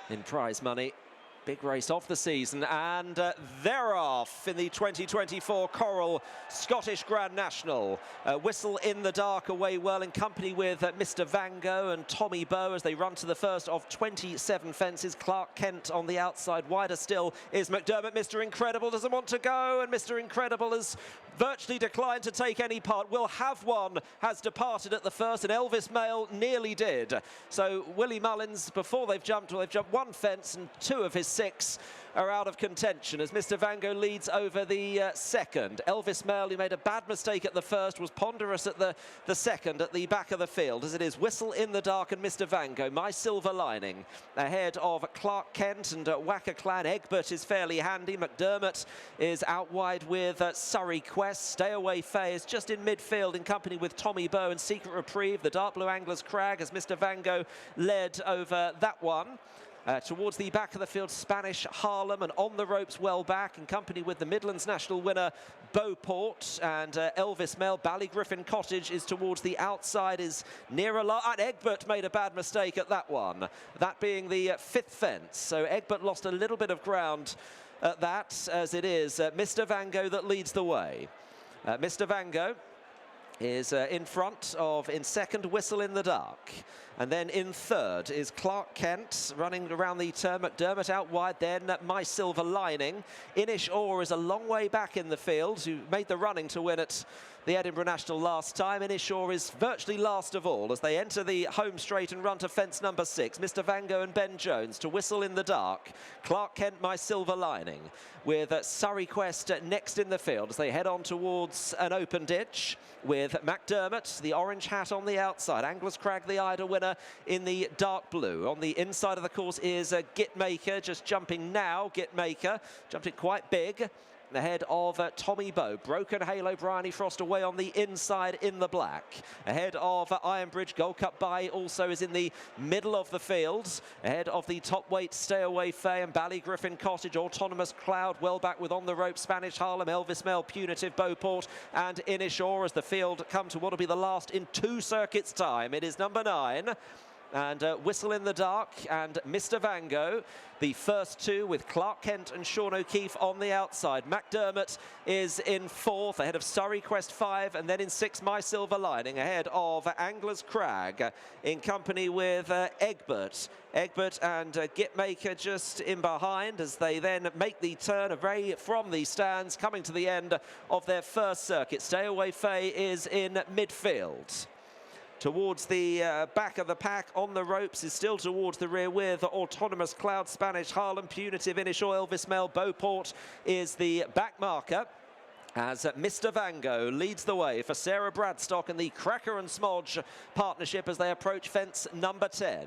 in prize money. Big race of the season, and they're off in the 2024 Coral Scottish Grand National. Whistle in the Dark away well in company with Mr. Van Gogh and Tommy Bow as they run to the first of 27 fences. Klarc Kent on the outside. Wider still is Macdermott. Mr. Incredible doesn't want to go, and Mr. Incredible has virtually declined to take any part. Will Have One has departed at the first, and Elvis Mail nearly did. So Willie Mullins, before they've jumped one fence, and two of his 6 are out of contention as Mr. Van Gogh leads over the second. Elvis Mail, who made a bad mistake at the first, was ponderous at the second at the back of the field, as it is Whistle in the Dark and Mr. Van Gogh. My Silver Lining ahead of Klarc Kent and Waka Clan. Egbert is fairly handy. Macdermott is out wide with Surrey Quest. Stay Away Faye is just in midfield in company with Tommy Bow and Secret Reprieve. The Dark Blue Anglers Crag as Mr. Van Gogh led over that one. Towards the back of the field, Spanish Harlem, and On the Ropes well back in company with the Midlands National winner Beauport and Elvis Mail. Ballygriffin Cottage is towards the outside, is nearer, and Egbert made a bad mistake at that one, that being the 5th fence. So Egbert lost a little bit of ground at that, as it is Mr. Van Gogh that leads the way. Mr. Van Gogh is in front of, in second, Whistle in the Dark. And then in third is Klarc Kent running around the turn. Macdermott out wide, then My Silver Lining. Inish Orr is a long way back in the field, who made the running to win at the Edinburgh National last time. Inish Orr is virtually last of all as they enter the home straight and run to fence number 6. Mr. Van Gogh and Ben Jones to Whistle in the Dark. Klarc Kent, My Silver Lining, with Surrey Quest next in the field as they head on towards an open ditch with Macdermott, the orange hat on the outside. Anglers Crag, the Ida winner in the dark blue. On the inside of the course is Gitmaker, just jumping now. Gitmaker jumping quite big ahead of Tommy Bow. Broken Halo, Bryony Frost away on the inside in the black. Ahead of Ironbridge, Gold Cup Bay also is in the middle of the field. Ahead of the top weight, Stay Away Faye and Ballygriffin Cottage. Autonomous Cloud well back with On the Rope, Spanish Harlem, Elvis Mail, Punitive, Beauport and Inish Orr as the field come to what will be the last in 2 circuits time. It is number 9. And Whistle in the Dark and Mr. Van Gogh, the first 2 with Klarc Kent and Sean O'Keefe on the outside. Macdermott is in 4th ahead of Surrey Quest 5, and then in 6th My Silver Lining ahead of Anglers Crag in company with Egbert. Egbert and Gitmaker just in behind as they then make the turn away from the stands, coming to the end of their first circuit. Stay Away Faye is in midfield. Towards the back of the pack, On the Ropes is still towards the rear with Autonomous Cloud, Spanish Harlem, Punitive, Inish Orr, Elvis Mail, Beauport is the back marker. As Mr. Van Gogh leads the way for Sarah Bradstock and the Cracker and Smodge partnership as they approach fence number 10.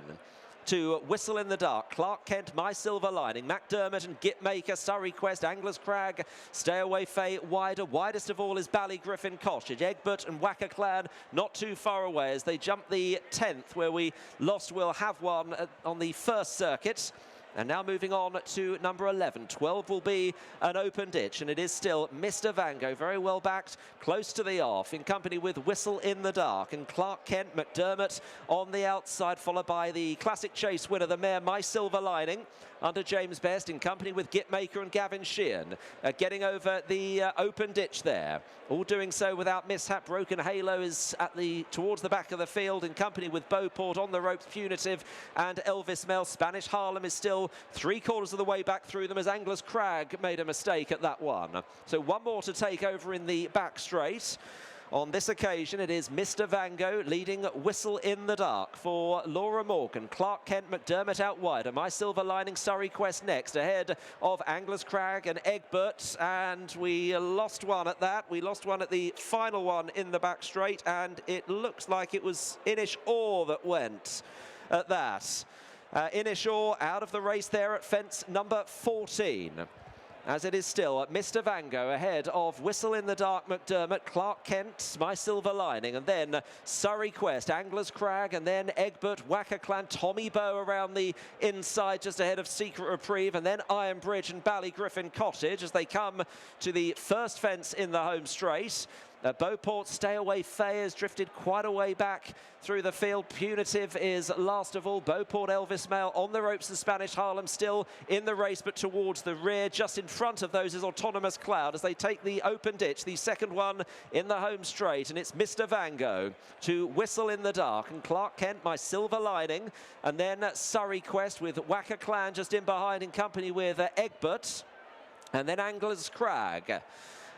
To Whistle in the Dark, Klarc Kent, My Silver Lining, Macdermott and Gitmaker, Surrey Quest, Anglers Crag, Stay Away Faye wider. Widest of all is Ballygriffin Cottage. Egbert and Waka Clan not too far away as they jump the 10th, where we lost Will Have One on the first circuit. And now moving on to number 11. 12 will be an open ditch, and it is still Mr. Van Gogh, very well backed, close to the off, in company with Whistle in the Dark. And Klarc Kent, Macdermott on the outside, followed by the Classic Chase winner, the mare My Silver Lining, under James Best, in company with Gitmaker and Gavin Sheehan. Getting over the open ditch there. All doing so without mishap. Broken Halo is at towards the back of the field, in company with Beauport, On the Ropes, Punitive and Elvis Mail. Spanish Harlem is still 3/4 of the way back through them as Anglers Crag made a mistake at that one. So one more to take over in the back straight. On this occasion, it is Mr. Van Gogh leading Whistle in the Dark for Laura Morgan. Klarc Kent, Macdermott out wider. My Silver Lining, Surrey Quest next, ahead of Anglers Crag and Egbert. And we lost one at that. We lost one at the final one in the back straight, and it looks like it was Inish Orr that went at that. Inish Orr out of the race there at fence number 14. As it is still Mr. Van Gogh ahead of Whistle in the Dark, Macdermott, Klarc Kent, My Silver Lining, and then Surrey Quest, Anglers Crag, and then Egbert, Waka Clan, Tommy Bow around the inside just ahead of Secret Reprieve, and then Ironbridge and Ballygriffin Cottage as they come to the first fence in the home straight. Beauport, Stay Away Fay has drifted quite a way back through the field. Punitive is last of all. Beauport, Elvis Mail, Ontheropes and Spanish Harlem still in the race, but towards the rear. Just in front of those is Autonomous Cloud as they take the open ditch, the second one in the home straight, and it's Mr. Van Gogh to Whistle in the Dark, and Klarc Kent, My Silver Lining, and then Surrey Quest with Whacker Clan just in behind in company with Egbert, and then Angler's Crag,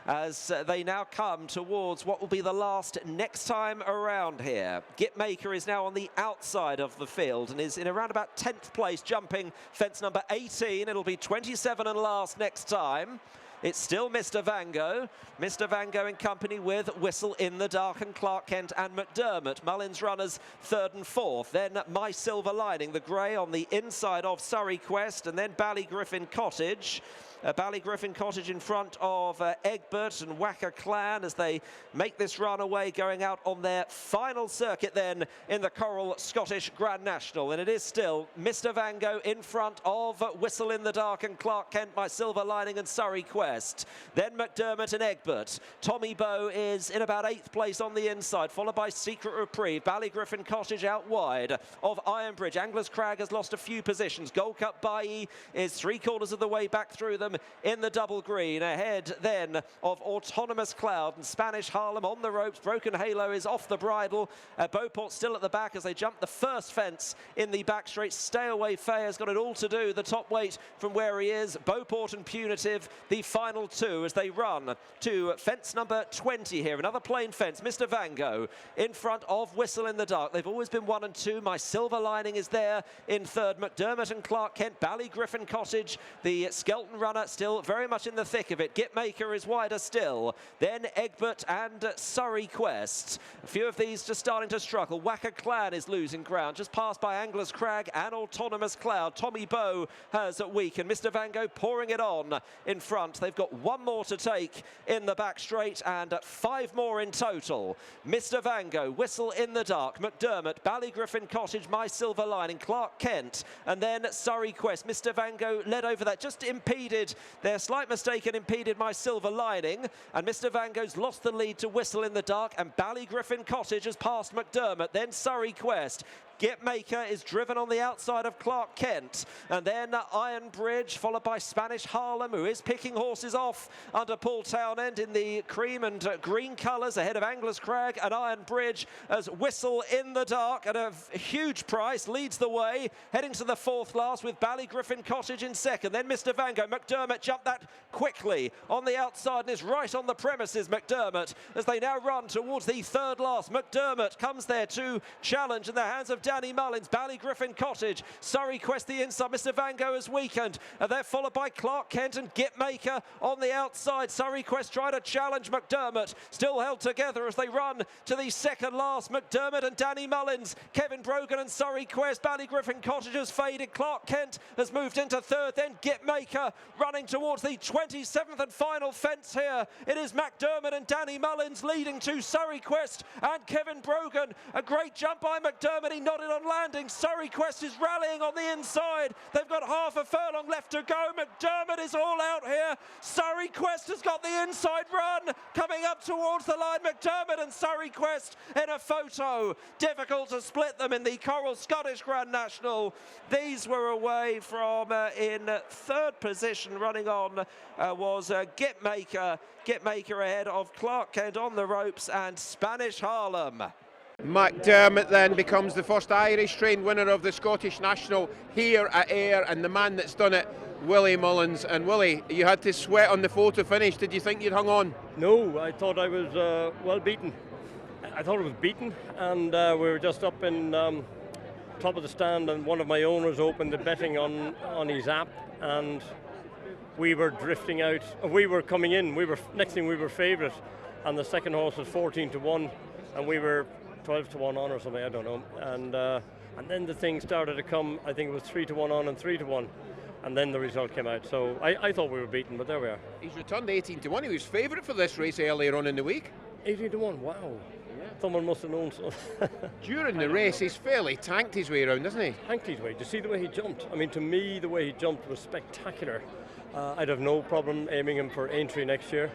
as they now come towards what will be the last next time around here. Gitmaker is now on the outside of the field and is in around about 10th place, jumping fence number 18. It'll be 27 and last next time. It's still Mr. Van Gogh. Mr. Van Gogh in company with Whistle in the Dark and Klarc Kent and Macdermott. Mullins runners third and fourth. Then My Silver Lining, the grey on the inside of Surrey Quest, and then Ballygriffin Cottage. Ballygriffin Cottage in front of Egbert and Whacker Clan as they make this run away, going out on their final circuit then in the Coral Scottish Grand National. And it is still Mr. Van Gogh in front of Whistle in the Dark and Klarc Kent, My Silver Lining and Surrey Quest. Then Macdermott and Egbert. Tommy Bow is in about 8th place on the inside, followed by Secret Reprieve. Ballygriffin Cottage out wide of Ironbridge. Angler's Crag has lost a few positions. Gold Cup Bailly is 3/4 of the way back through them in the double green. Ahead then of Autonomous Cloud and Spanish Harlem on the ropes. Broken Halo is off the bridle. Beauport still at the back as they jump the first fence in the back straight. Stay Away Fay has got it all to do. The top weight from where he is. Beauport and Punitive, the final two as they run to fence number 20 here. Another plain fence. Mr. Van Gogh in front of Whistle in the Dark. They've always been 1 and 2. My Silver Lining is there in third. Macdermott and Klarc Kent. Ballygriffin Cottage, the Skelton runner, still very much in the thick of it. Gitmaker is wider still. Then Egbert and Surrey Quest. A few of these just starting to struggle. Whacker Clan is losing ground, just passed by Angler's Crag and Autonomous Cloud. Tommy Bow has weakened. Mr. Van Gogh pouring it on in front. They've got one more to take in the back straight and 5 more in total. Mr. Van Gogh, Whistle in the Dark, Macdermott, Ballygriffin Cottage, My Silver Lining, Klarc Kent, and then Surrey Quest. Mr. Van Gogh led over that, just impeded their slight mistake and impeded My Silver Lining, and Mr. Van Gogh's lost the lead to Whistle in the Dark, and Ballygriffin Cottage has passed Macdermott, then Surrey Quest. Gitmaker is driven on the outside of Klarc Kent, and then Ironbridge followed by Spanish Harlem, who is picking horses off under Paul Townend in the cream and green colours ahead of Angler's Crag and Ironbridge as Whistle in the Dark at a huge price leads the way, heading to the 4th last with Ballygriffin Cottage in second. Then Mr. Van Gogh. Macdermott jumped that quickly on the outside and is right on the premises, Macdermott, as they now run towards the 3rd last. Macdermott comes there to challenge in the hands of Danny Mullins. Ballygriffin Cottage, Surrey Quest the inside. Mr. Van Gogh has weakened. They're followed by Klarc Kent and Gitmaker on the outside. Surrey Quest try to challenge Macdermott, still held together as they run to the 2nd last. Macdermott and Danny Mullins, Kevin Brogan and Surrey Quest. Ballygriffin Cottage has faded. Klarc Kent has moved into 3rd. Then Gitmaker running towards the 27th and final fence here. It is Macdermott and Danny Mullins leading to Surrey Quest and Kevin Brogan. A great jump by Macdermott. He nodded on landing. Surrey Quest is rallying on the inside. They've got half a furlong left to go. Macdermott is all out here. Surrey Quest has got the inside run coming up towards the line. Macdermott and Surrey Quest in a photo. Difficult to split them in the Coral Scottish Grand National. These were away from in 3rd position running on was Gitmaker. Gitmaker ahead of Klarc Kent on the ropes and Spanish Harlem. Macdermott then becomes the first Irish-trained winner of the Scottish National here at Ayr, and the man that's done it, Willie Mullins. And Willie, you had to sweat on the photo finish. Did you think you'd hung on? No, I thought I was well beaten. I thought it was beaten, and we were just up in top of the stand, and one of my owners opened the betting on his app, and we were drifting out. We were coming in. Next thing we were favourite, and the second horse was 14-1, and we were 12-1 on or something, I don't know. And then the thing started to come. I think it was 3-1 on and 3-1, and then the result came out. So I thought we were beaten, but there we are. He's returned 18-1. He was favourite for this race earlier on in the week. 18-1. Wow. Yeah. Someone must have known so. During the race, he's fairly tanked his way around, doesn't he? Tanked his way. Do you see the way he jumped? I mean, to me, the way he jumped was spectacular. I'd have no problem aiming him for Aintree next year.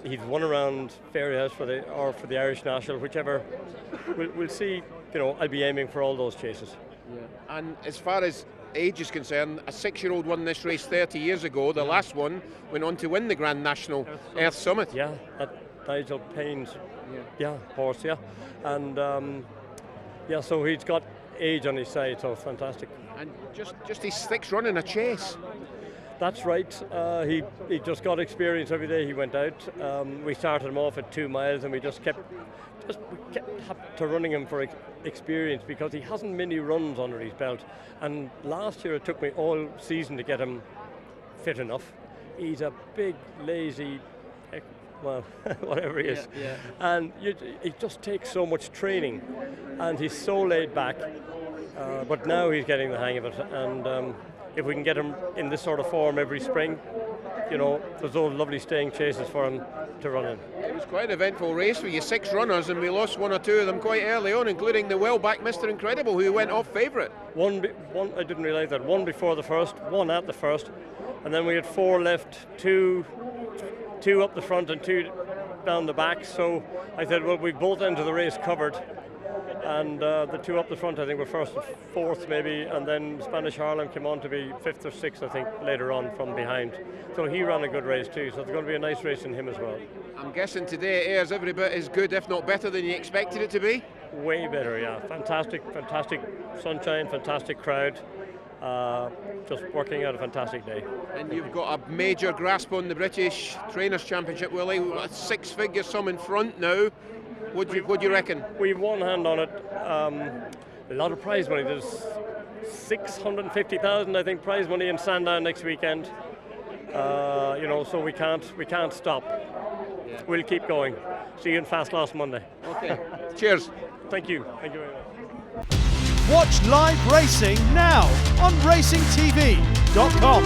He's won around Fairyhouse for the Irish National, whichever. We'll see. You know, I'll be aiming for all those chases. Yeah. And as far as age is concerned, a 6-year-old won this race 30 years ago. The last one went on to win the Grand National Earth Summit. Yeah, that Nigel Payne's horse, and so he's got age on his side, so fantastic. And just his sixth run in a chase. That's right. He just got experience every day he went out. We started him off at 2 miles, and we kept to running him for experience, because he hasn't many runs under his belt. And last year it took me all season to get him fit enough. He's a big, lazy, well, whatever he is. Yeah. And it just takes so much training, and he's so laid back. But now he's getting the hang of it, and if we can get him in this sort of form every spring, you know, there's those lovely staying chases for him to run in. It was quite an eventful race for you, 6 runners, and we lost 1 or 2 of them quite early on, including the well-backed Mr. Incredible, who went off favourite. One, I didn't realise that. 1 before the first, 1 at the first, and then we had 4 left, 2 up the front and 2 down the back. So I said, well, we've both ends of the race covered. And the 2 up the front, I think, were first and fourth maybe, and then Spanish Harlem came on to be 5th or 6th, I think, later on from behind. So he ran a good race too, so it's going to be a nice race in him as well. I'm guessing today airs every bit as good, if not better, than you expected it to be? Way better, yeah. Fantastic sunshine, fantastic crowd. Just working out a fantastic day. And you've got a major grasp on the British Trainers' Championship, Willie. We've got a 6-figure sum in front now. What do you reckon? We've one hand on it. A lot of prize money. There's 650,000, I think, prize money in Sandown next weekend. You know, so we can't stop. Yeah. We'll keep going. See you in Fast Loss Monday. Okay. Cheers. Thank you. Thank you very much. Watch live racing now on racingtv.com.